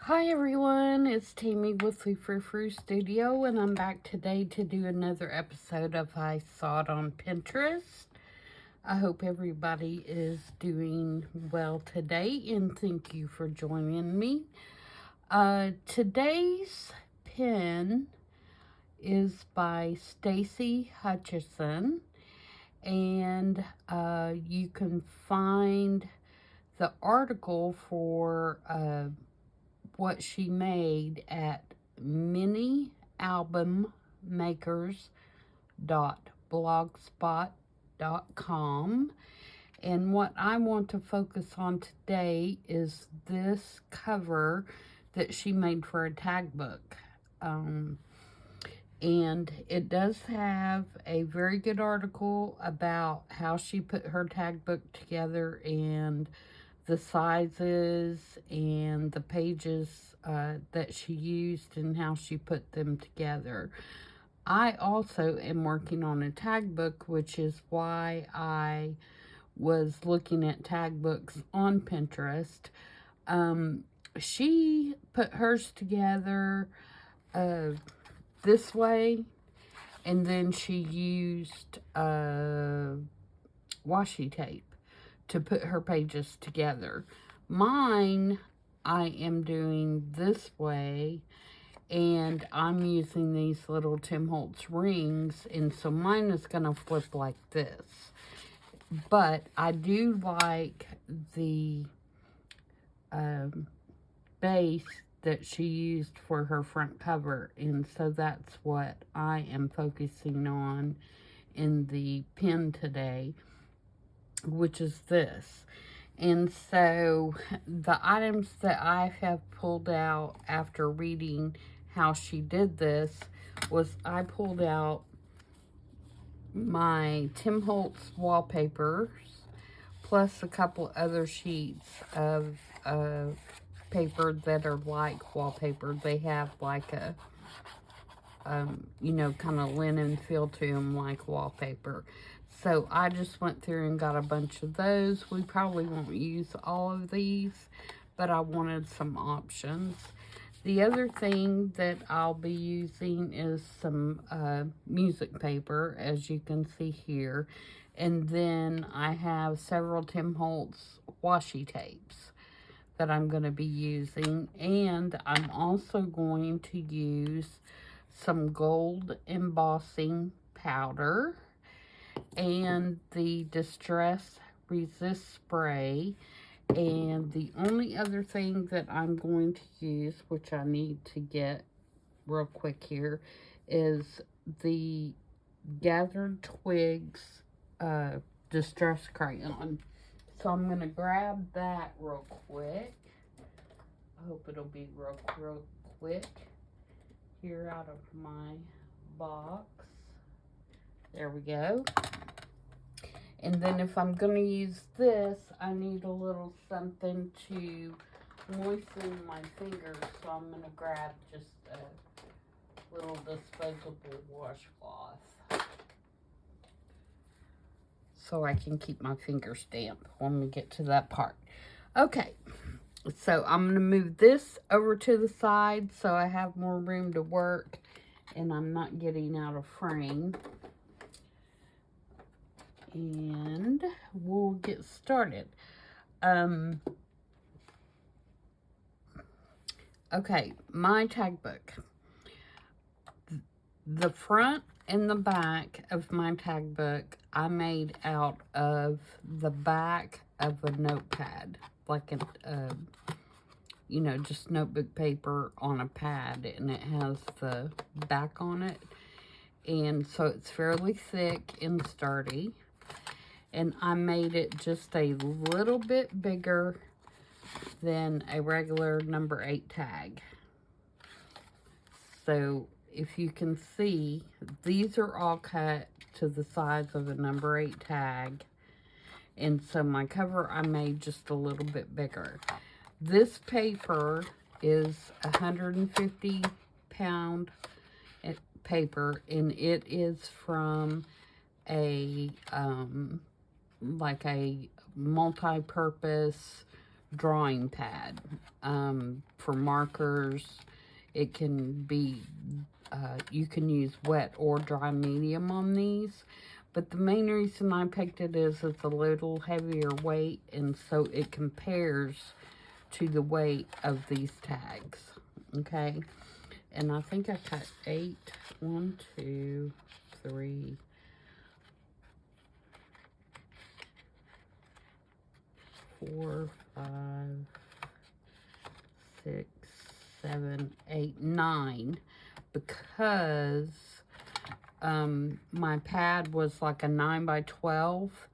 Hi everyone, it's Tammy with the Frou-frou Studio, and I'm back today to do another episode of I Saw It on Pinterest. I hope everybody is doing well today, and thank you for joining me. Today's pin is by Stacy Hutchenson, and you can find the article for what she made at minialbummakers.blogspot.com. And what I want to focus on today is this cover that she made for a tag book. And it does have a very good article about how she put her tag book together and the sizes and the pages that she used and how she put them together. I also am working on a tag book, which is why I was looking at tag books on Pinterest. She put hers together this way, and then she used washi tape to put her pages together. Mine, I am doing this way, and I'm using these little Tim Holtz rings, and so mine is going to flip like this. But I do like the base that she used for her front cover, and so that's what I am focusing on in the pin today, which is this. And so the items that I have pulled out after reading how she did this was I pulled out my Tim Holtz wallpapers plus a couple other sheets of paper that are like wallpaper. They have like a kind of linen feel to them like wallpaper. So I just went through and got a bunch of those. We probably won't use all of these, but I wanted some options. The other thing that I'll be using is some music paper, as you can see here. And then I have several Tim Holtz washi tapes that I'm going to be using. And I'm also going to use some gold embossing powder and the Distress Resist spray. And the only other thing that I'm going to use, which I need to get real quick here, is the Gathered Twigs Distress Crayon. So I'm going to grab that real quick. I hope it'll be real quick. Here out of my box. There we go. And then if I'm going to use this, I need a little something to moisten my fingers. So I'm going to grab just a little disposable washcloth, so I can keep my fingers damp when we get to that part. Okay, so I'm going to move this over to the side so I have more room to work and I'm not getting out of frame. And we'll get started. Okay, my tag book. The front and the back of my tag book I made out of the back of a notepad, like a just notebook paper on a pad, and it has the back on it, and so it's fairly thick and sturdy. And I made it just a little bit bigger than a regular number 8 tag. So if you can see, these are all cut to the size of a number 8 tag. And so my cover I made just a little bit bigger. This paper is 150-pound paper, and it is from a like a multi-purpose drawing pad. For markers, it can be, you can use wet or dry medium on these. But the main reason I picked it is it's a little heavier weight, and so it compares to the weight of these tags. Okay, and I think I cut 8. 1, 2, 3, 4, 5, 6, 7, 8, 9, because my pad was like a 9 by 12,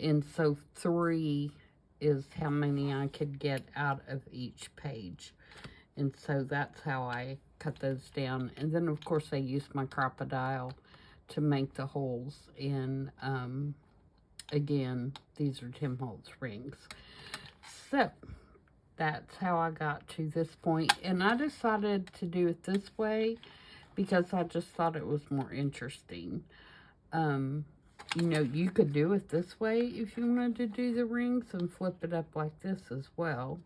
and so 3 is how many I could get out of each page. And so that's how I cut those down. And then, of course, I used my crocodile to make the holes in, again, these are Tim Holtz rings. So, that's how I got to this point. And I decided to do it this way because I just thought it was more interesting. You know, you could do it this way if you wanted to do the rings and flip it up like this as well.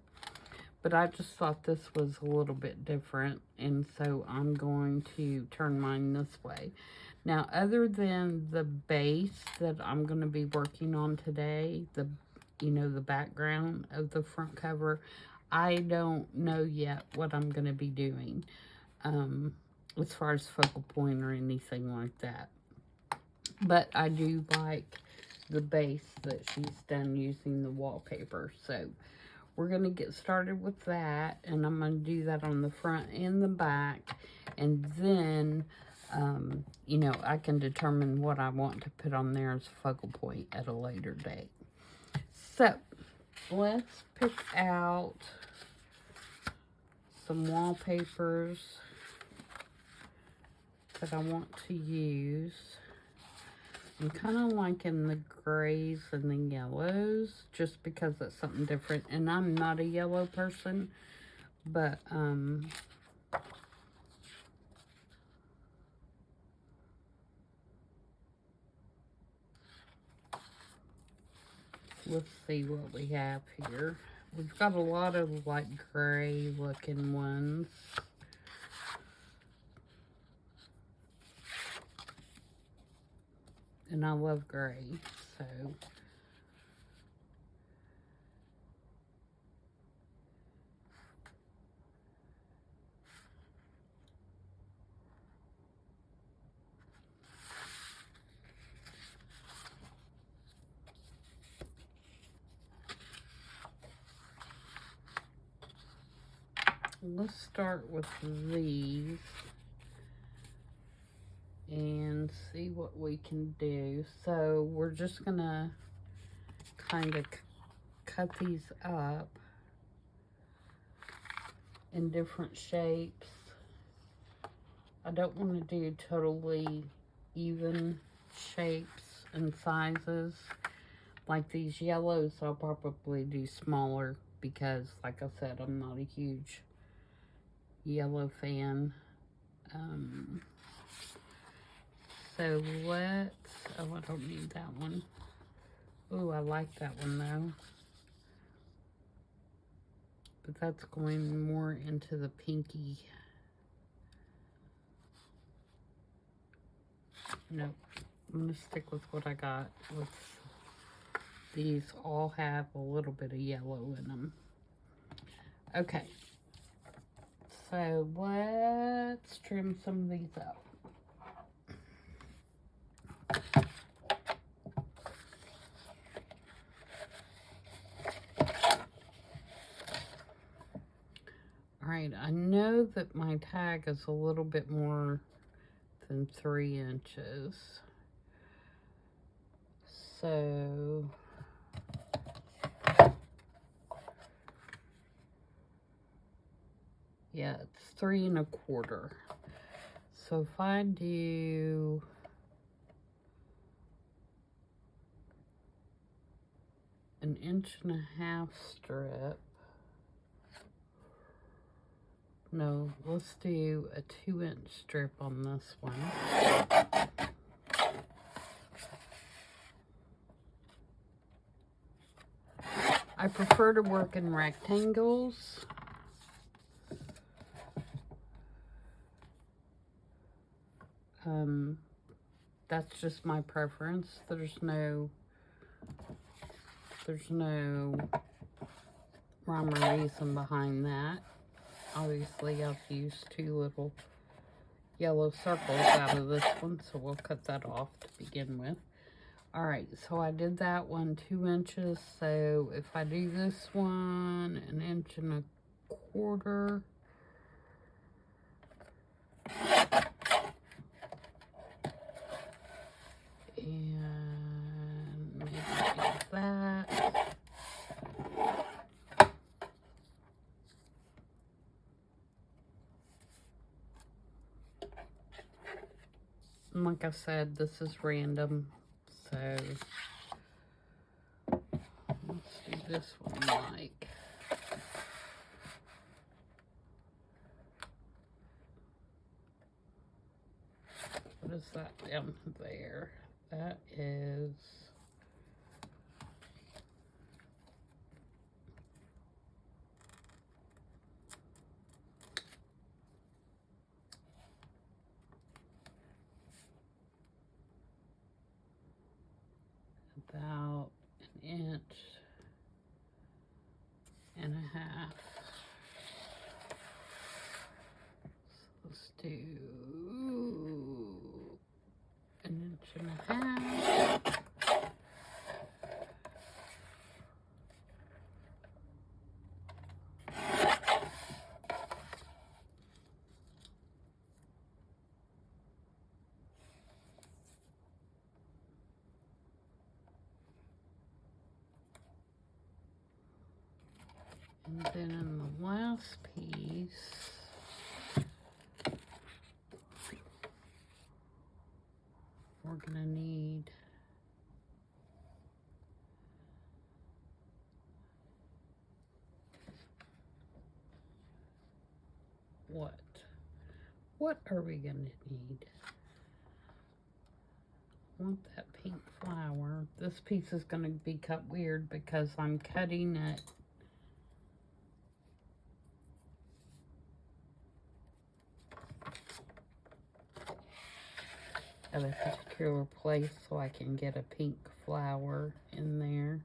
But I just thought this was a little bit different, and so I'm going to turn mine this way. Now, other than the base that I'm going to be working on today, you know, the background of the front cover, I don't know yet what I'm going to be doing as far as focal point or anything like that. But I do like the base that she's done using the wallpaper. So we're going to get started with that. And I'm going to do that on the front and the back. And then, you know, I can determine what I want to put on there as a focal point at a later date. So let's pick out some wallpapers that I want to use. I'm kind of liking the grays and the yellows just because it's something different. And I'm not a yellow person, but let's see what we have here. We've got a lot of like gray looking ones. And I love gray, so. Let's start with these and see what we can do. So we're just gonna kind of cut these up in different shapes. I don't want to do totally even shapes and sizes. Like these yellows, I'll probably do smaller because, like I said, I'm not a huge yellow fan. So let's, oh, I don't need that one. Oh, I like that one though. But that's going more into the pinky. Nope, I'm gonna stick with what I got. These all have a little bit of yellow in them. Okay. So let's trim some of these up. Alright, I know that my tag is a little bit more than 3 inches. So yeah, it's 3 1/4. So if I do an 1.5 inch strip, no, let's do a 2 inch strip on this one. I prefer to work in rectangles. That's just my preference. There's no rhyme or reason behind that. Obviously, I've used 2 little yellow circles out of this one, so we'll cut that off to begin with. All right, so I did that one 2 inches. So if I do this one 1.25 inches, and maybe like that. And like I said, this is random, so let's do this one like, what is that down there? That is about 1.5 inches. So let's do 1.5 inches. And then in the last piece, we're gonna need what? What are we gonna need? I want that pink flower. This piece is gonna be cut weird because I'm cutting it at a particular place so I can get a pink flower in there.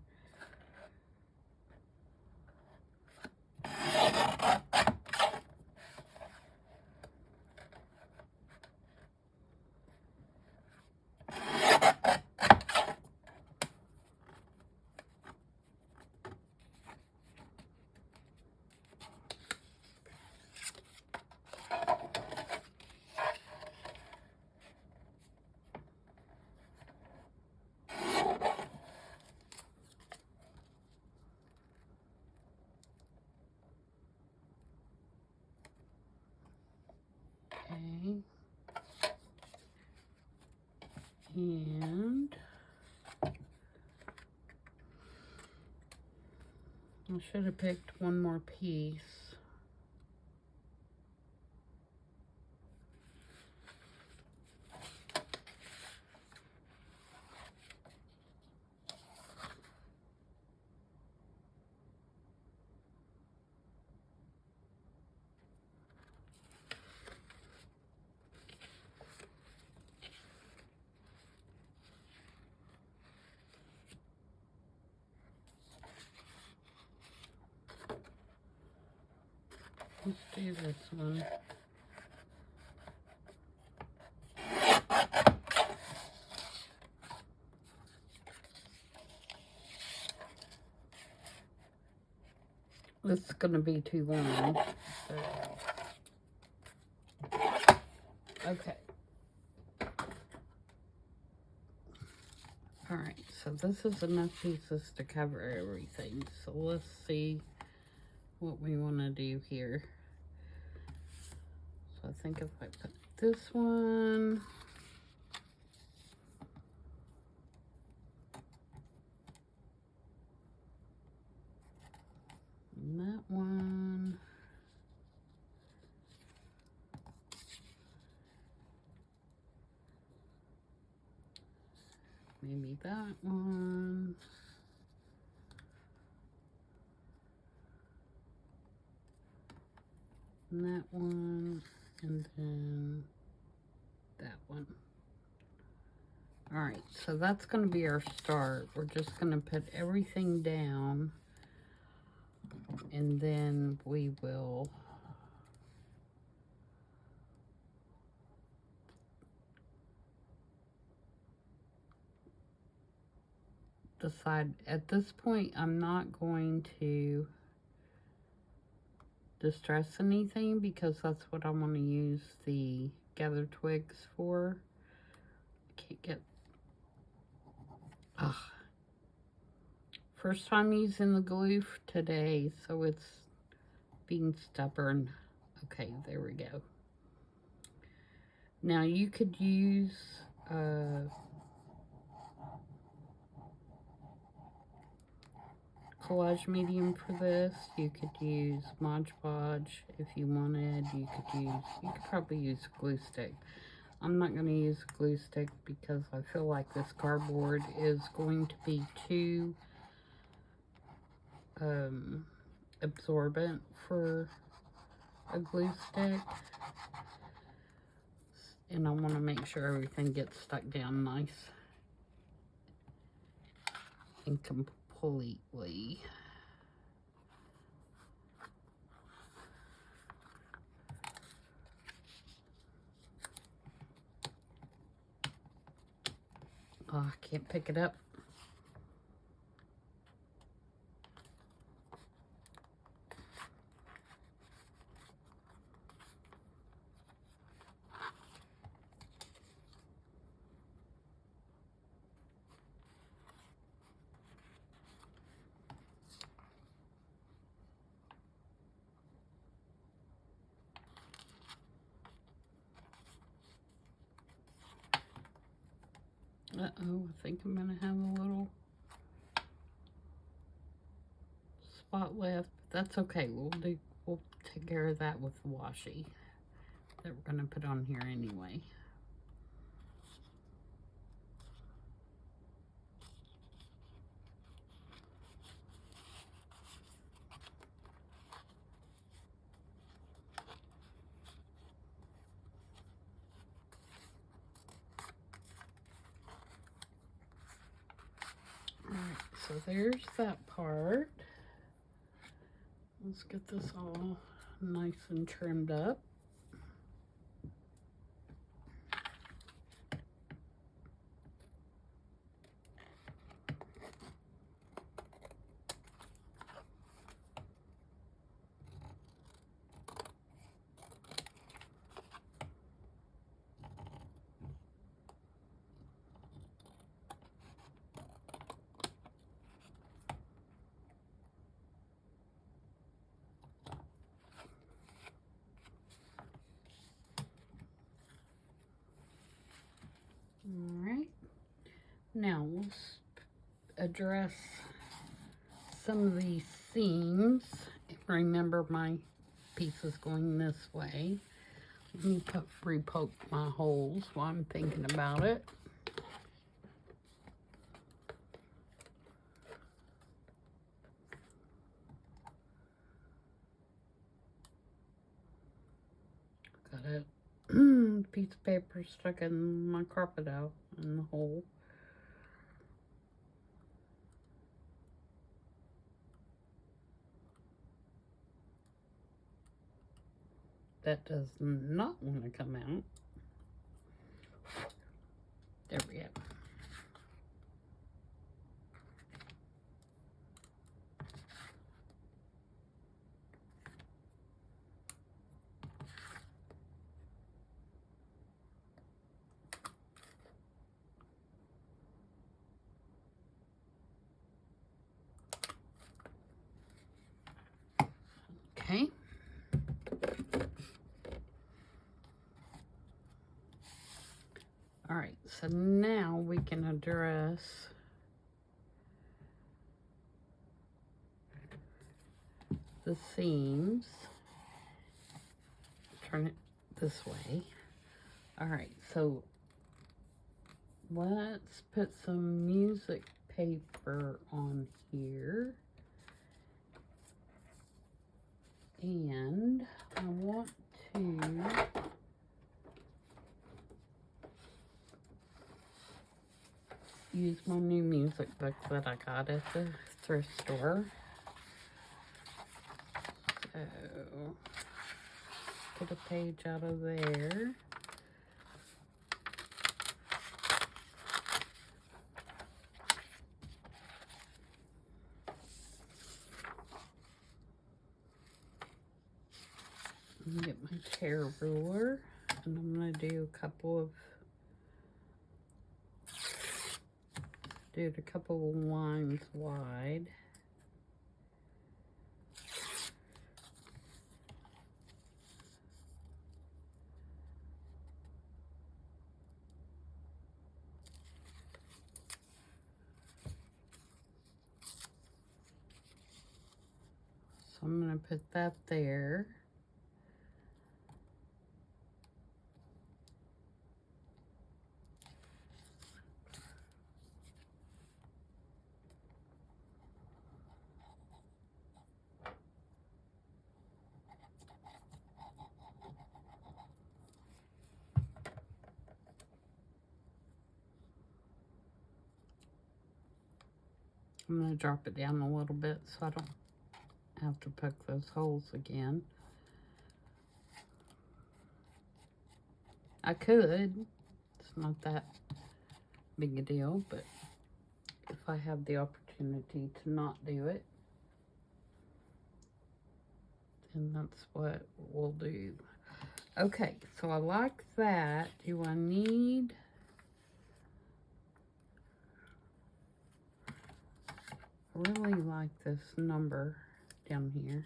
Okay. And I should have picked one more piece. Let's do this one. This is going to be too long. So. Okay. Alright, so this is enough pieces to cover everything. So let's see what we want to do here. So I think if I put this one, and that one, maybe that one, And that one, and then that one. All right, so that's going to be our start. We're just going to put everything down, and then we will decide. At this point, I'm not going to distress anything because that's what I want to use the gather twigs for. I can't get... Ugh. First time using the glue today, so it's being stubborn. Okay, there we go. Now you could use collage medium for this. You could use Mod Podge if you wanted. You could probably use glue stick. I'm not going to use glue stick because I feel like this cardboard is going to be too absorbent for a glue stick, and I want to make sure everything gets stuck down nice and completely. Oh, I can't pick it up. Uh-oh, I think I'm going to have a little spot left. That's okay. We'll take care of that with the washi that we're going to put on here anyway. Alright, so there's that part. Let's get this all nice and trimmed up. Alright, now let's address some of these seams. Remember, my piece is going this way. Let me re-poke my holes while I'm thinking about it. Got a piece of paper stuck in my carpet out in the hole. That does not want to come out. There we go. Okay. All right, so now we can address the seams. Turn it this way. All right, so let's put some music paper on here. And I want my new music book that I got at the thrift store. So, get a page out of there. Get my tear ruler, and I'm going to do a couple of lines wide. So I'm going to put that there. I'm going to drop it down a little bit so I don't have to poke those holes again. I could. It's not that big a deal, but if I have the opportunity to not do it, then that's what we'll do. Okay, so I like that. Do I need... I really like this number down here.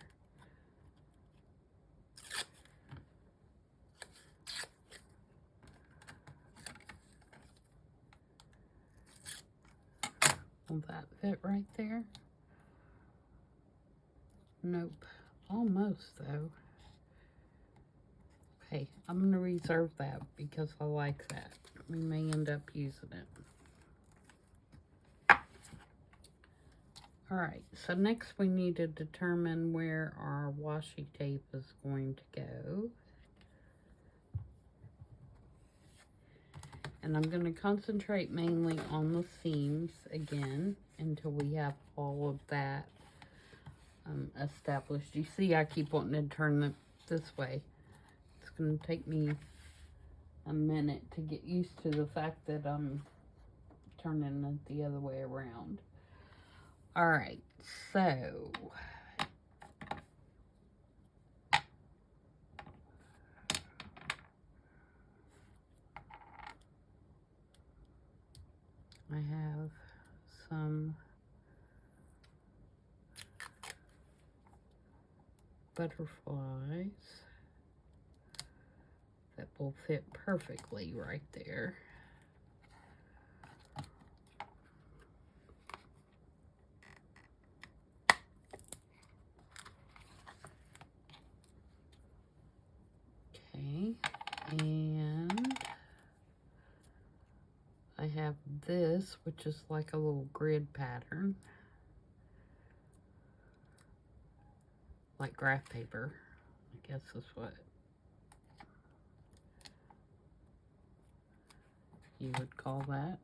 Will that fit right there? Nope. Almost, though. Okay, I'm going to reserve that because I like that. We may end up using it. Alright, so next we need to determine where our washi tape is going to go. And I'm going to concentrate mainly on the seams again until we have all of that established. You see, I keep wanting to turn it this way. It's going to take me a minute to get used to the fact that I'm turning it the other way around. Alright, so I have some butterflies that will fit perfectly right there. Okay, and I have this, which is like a little grid pattern, like graph paper, I guess is what you would call that.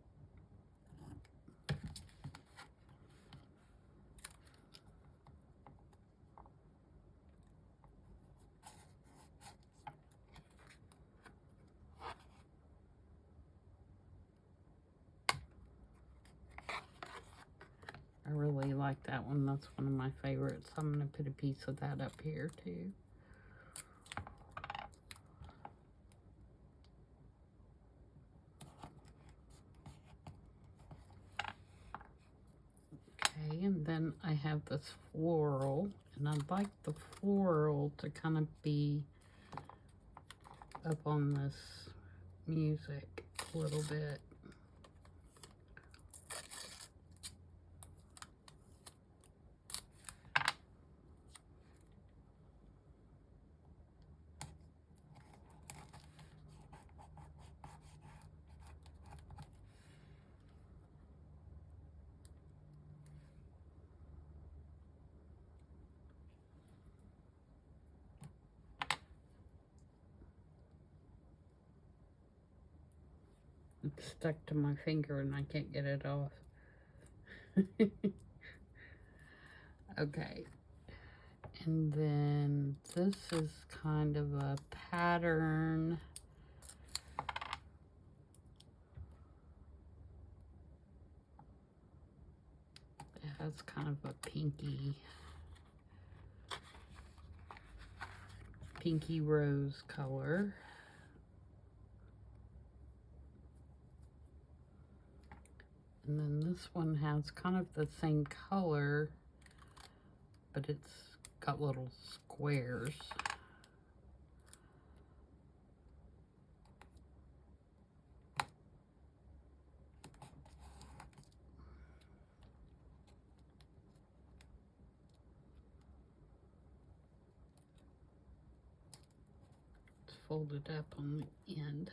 I really like that one. That's one of my favorites. I'm going to put a piece of that up here too. Okay, and then I have this floral, and I'd like the floral to kind of be up on this music a little bit. It's stuck to my finger and I can't get it off. Okay. And then this is kind of a pattern. It has kind of a pinky rose color. And then this one has kind of the same color, but it's got little squares. It's folded up on the end.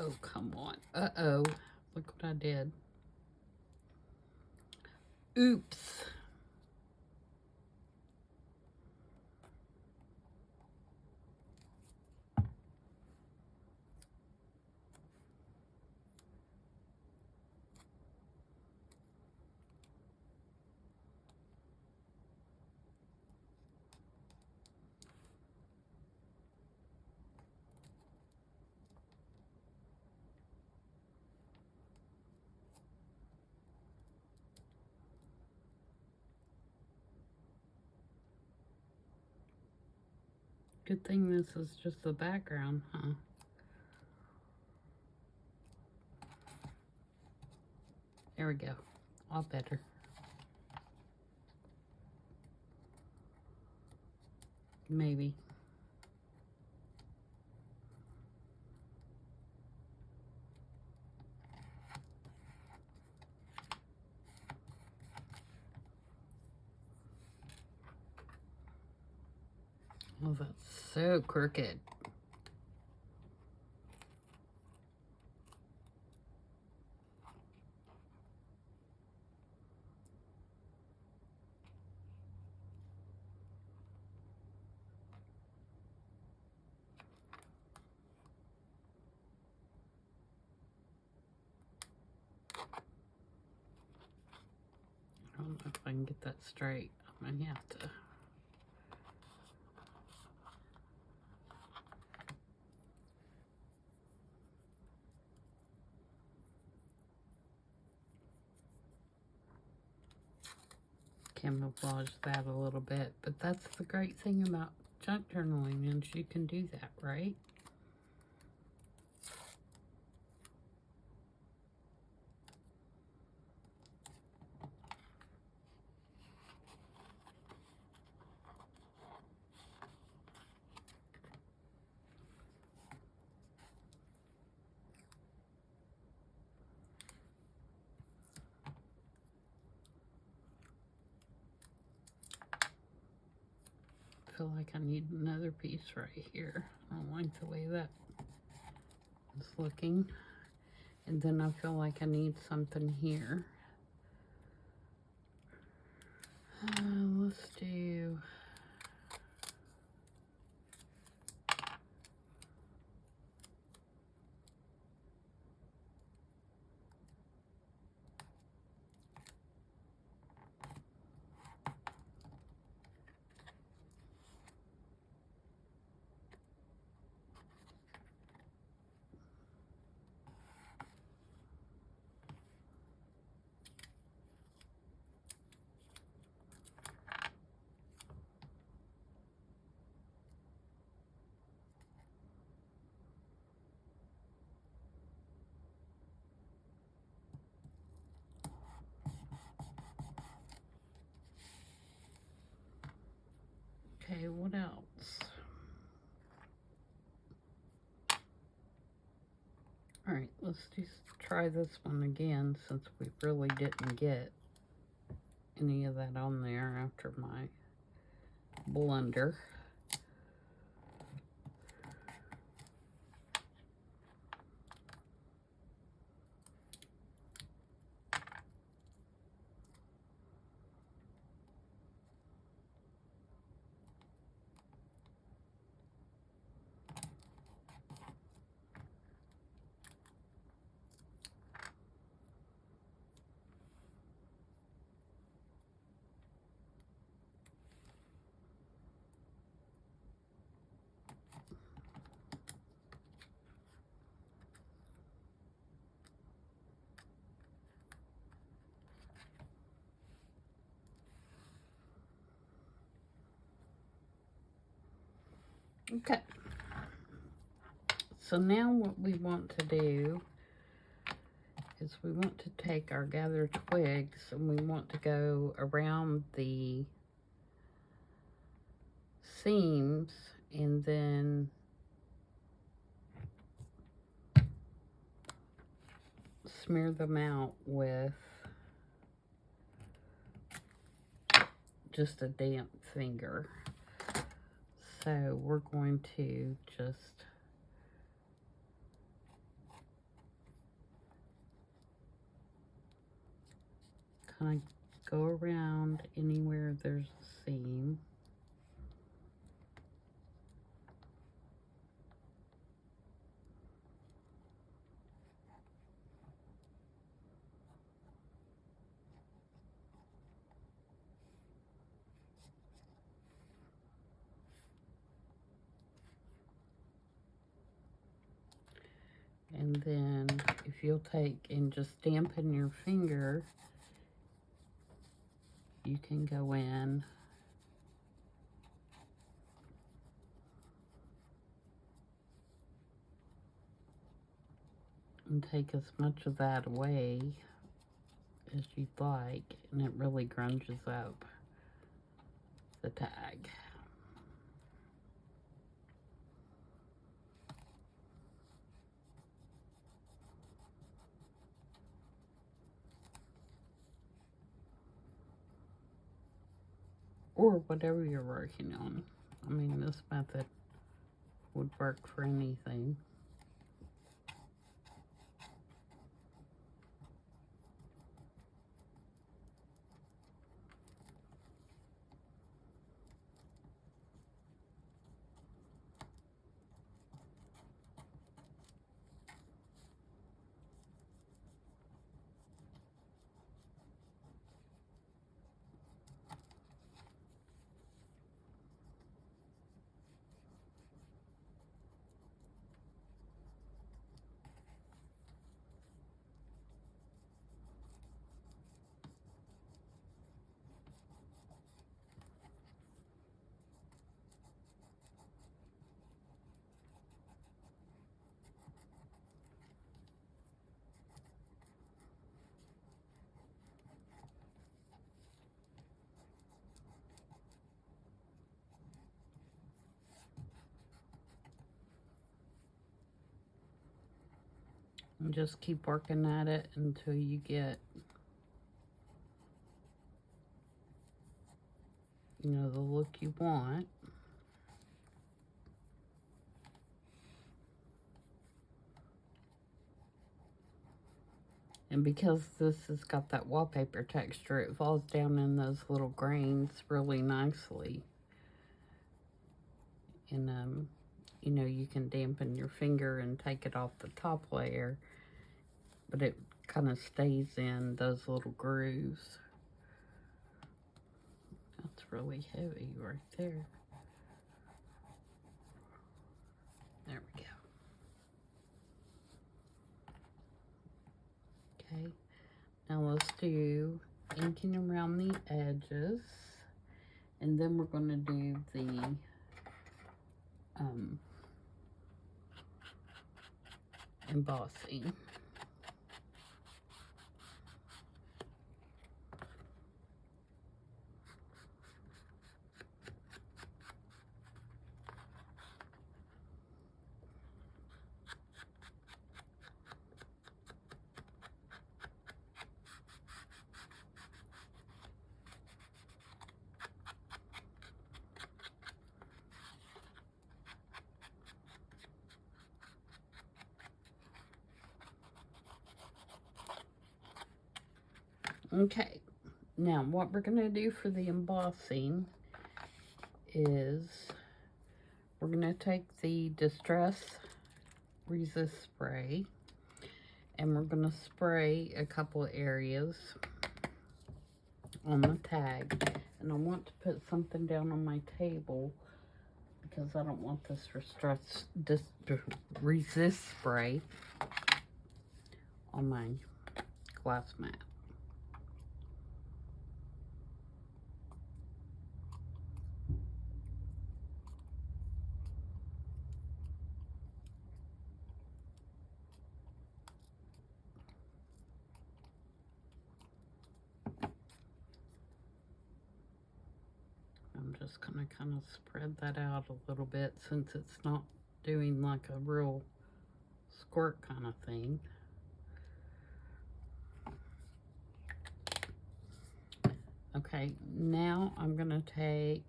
Oh, come on. Uh-oh. Look what I did. Oops. Good thing this is just the background, huh? There we go. All better. Maybe. Oh, that's so crooked. I don't know if I can get that straight. I'm gonna have to. Camouflage that a little bit, but that's the great thing about junk journaling is you can do that, right? I feel like I need another piece right here. I don't like the way that is looking. And then I feel like I need something here. Let's do... Okay, what else? Alright, let's just try this one again since we really didn't get any of that on there after my blunder. Okay. So now what we want to do is we want to take our gathered twigs and we want to go around the seams and then smear them out with just a damp finger. So we're going to just kind of go around anywhere there's a seam. And then if you'll take and just dampen your finger, you can go in and take as much of that away as you'd like, and it really grunges up the tag. Or whatever you're working on. I mean, this method would work for anything. And just keep working at it until you get, you know, the look you want. And because this has got that wallpaper texture, it falls down in those little grains really nicely. And, you know, you can dampen your finger and take it off the top layer, but it kind of stays in those little grooves. That's really heavy right there. There we go. Okay, now let's do inking around the edges, and then we're going to do the embossing. Okay, now what we're going to do for the embossing is we're going to take the Distress Resist spray and we're going to spray a couple of areas on the tag. And I want to put something down on my table because I don't want this resist spray on my glass mat. I'm just going to kind of spread that out a little bit since it's not doing like a real squirt kind of thing. Okay, now I'm going to take,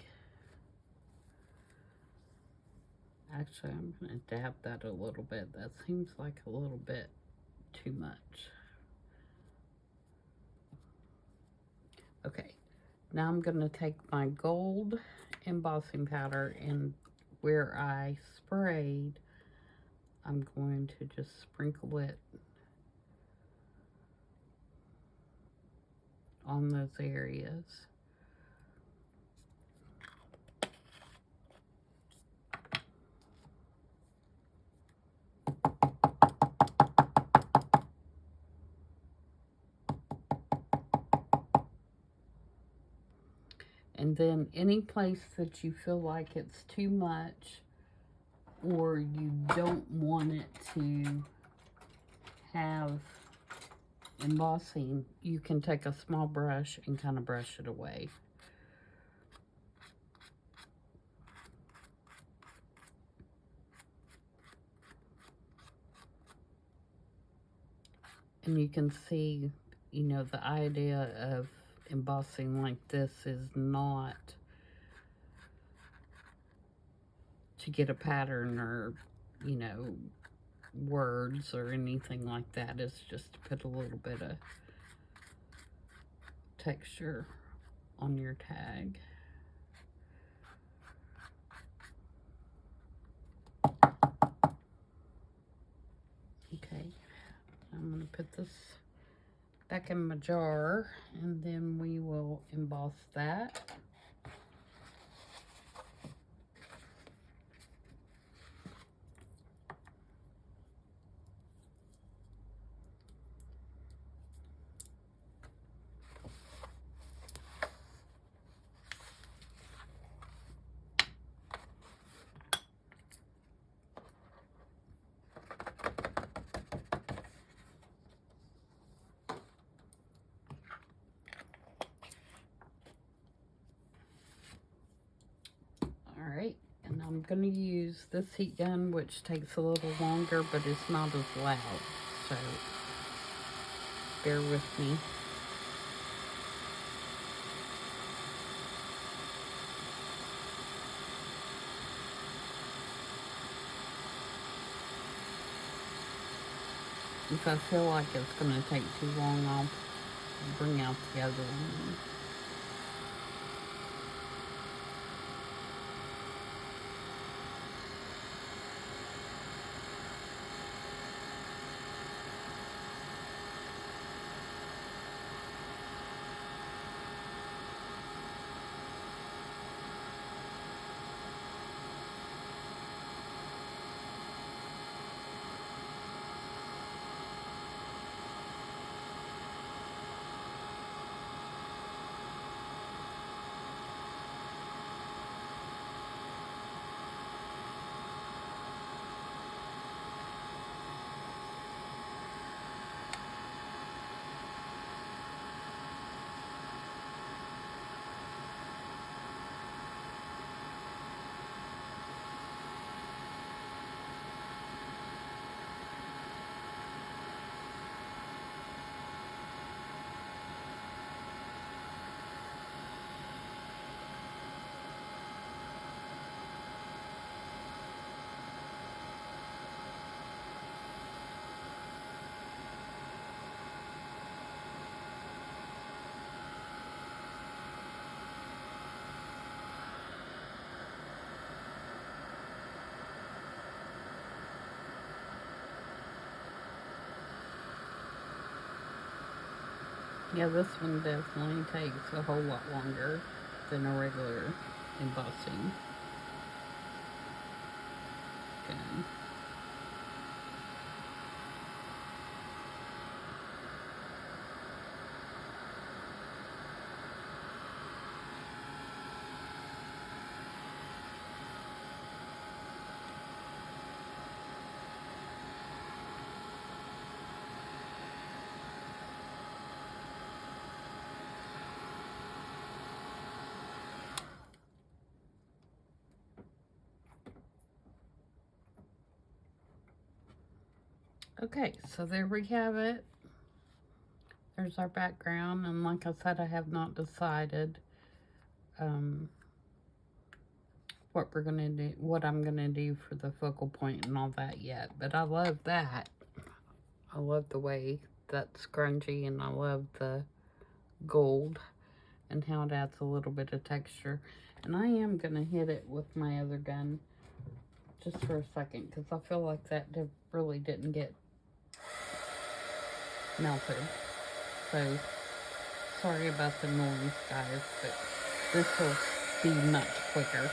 actually I'm going to dab that a little bit. That seems like a little bit too much. Okay, now I'm going to take my gold embossing powder, and where I sprayed, I'm going to just sprinkle it on those areas. And then any place that you feel like it's too much or you don't want it to have embossing, you can take a small brush and kind of brush it away. And you can see, you know, the idea of embossing like this is not to get a pattern or, you know, words or anything like that. It's just to put a little bit of texture on your tag. Okay, I'm going to put this back in my jar, and then we will emboss that. Alright, and I'm going to use this heat gun, which takes a little longer, but it's not as loud, so bear with me. If I feel like it's going to take too long, I'll bring out the other one. Yeah, this one definitely takes a whole lot longer than a regular embossing gun. Okay, so there we have it. There's our background, and like I said, I have not decided what we're gonna do, what I'm gonna do for the focal point and all that yet. But I love that. I love the way that's grungy, and I love the gold and how it adds a little bit of texture. And I am gonna hit it with my other gun just for a second, because I feel like that really didn't get melted. So sorry about the noise, guys, but this will be much quicker.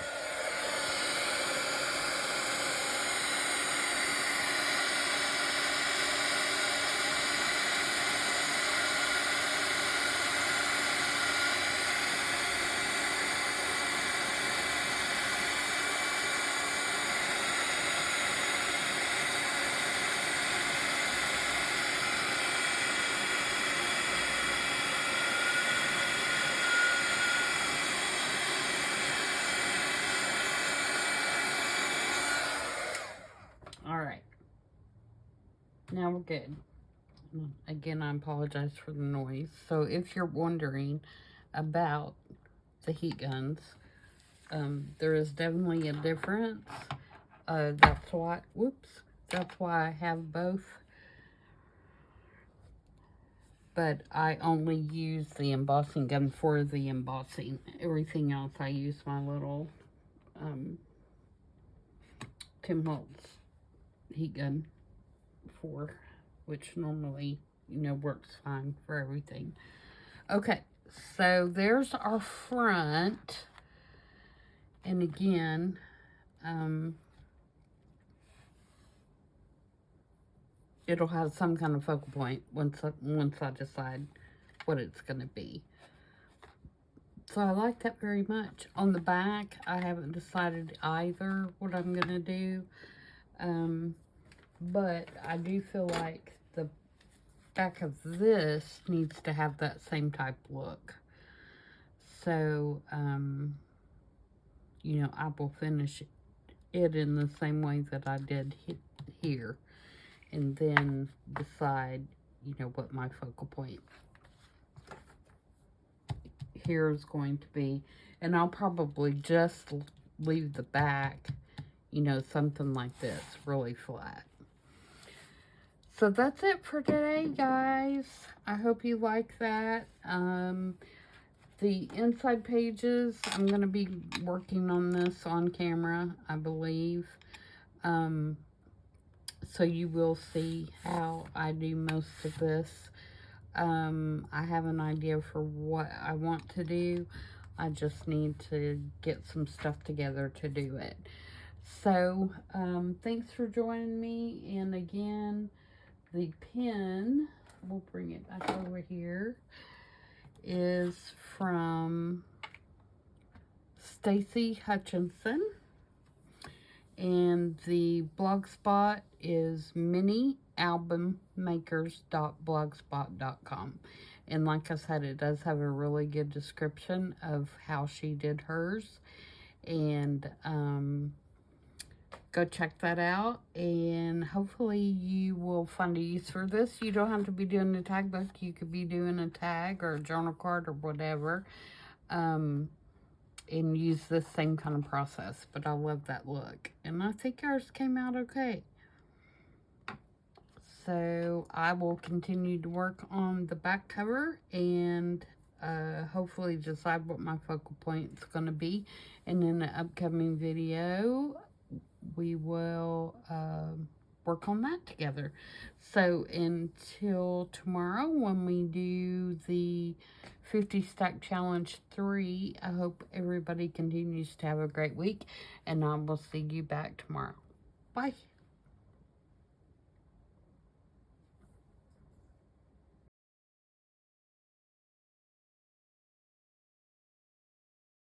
Alright, now we're good. Again, I apologize for the noise. So if you're wondering about the heat guns, there is definitely a difference. That's why I have both. But I only use the embossing gun for the embossing. Everything else I use my little Tim Holtz heat gun for, which normally, you know, works fine for everything. Okay, so there's our front. And again, it'll have some kind of focal point once I decide what it's going to be. So I like that very much. On the back, I haven't decided either what I'm going to do. But I do feel like the back of this needs to have that same type look. So, you know, I will finish it in the same way that I did here. And then decide, you know, what my focal point here is going to be. And I'll probably just leave the back, you know, something like this, really flat. So that's it for today, guys. I hope you like that. The inside pages, I'm going to be working on this on camera, I believe. So you will see how I do most of this. I have an idea for what I want to do. I just need to get some stuff together to do it. So, thanks for joining me. And again, the pen, we'll bring it back over here, is from Stacy Hutchenson. And the blogspot is minialbummakers.blogspot.com. And like I said, it does have a really good description of how she did hers. And go check that out. And hopefully you will find a use for this. You don't have to be doing a tag book. You could be doing a tag or a journal card or whatever. And use the same kind of process, but I love that look, and I think ours came out okay. So I will continue to work on the back cover and hopefully decide what my focal point is going to be, and in the upcoming video we will work on that together. So until tomorrow, when we do the 50 Stack Challenge 3, I hope everybody continues to have a great week, and I will see you back tomorrow. Bye.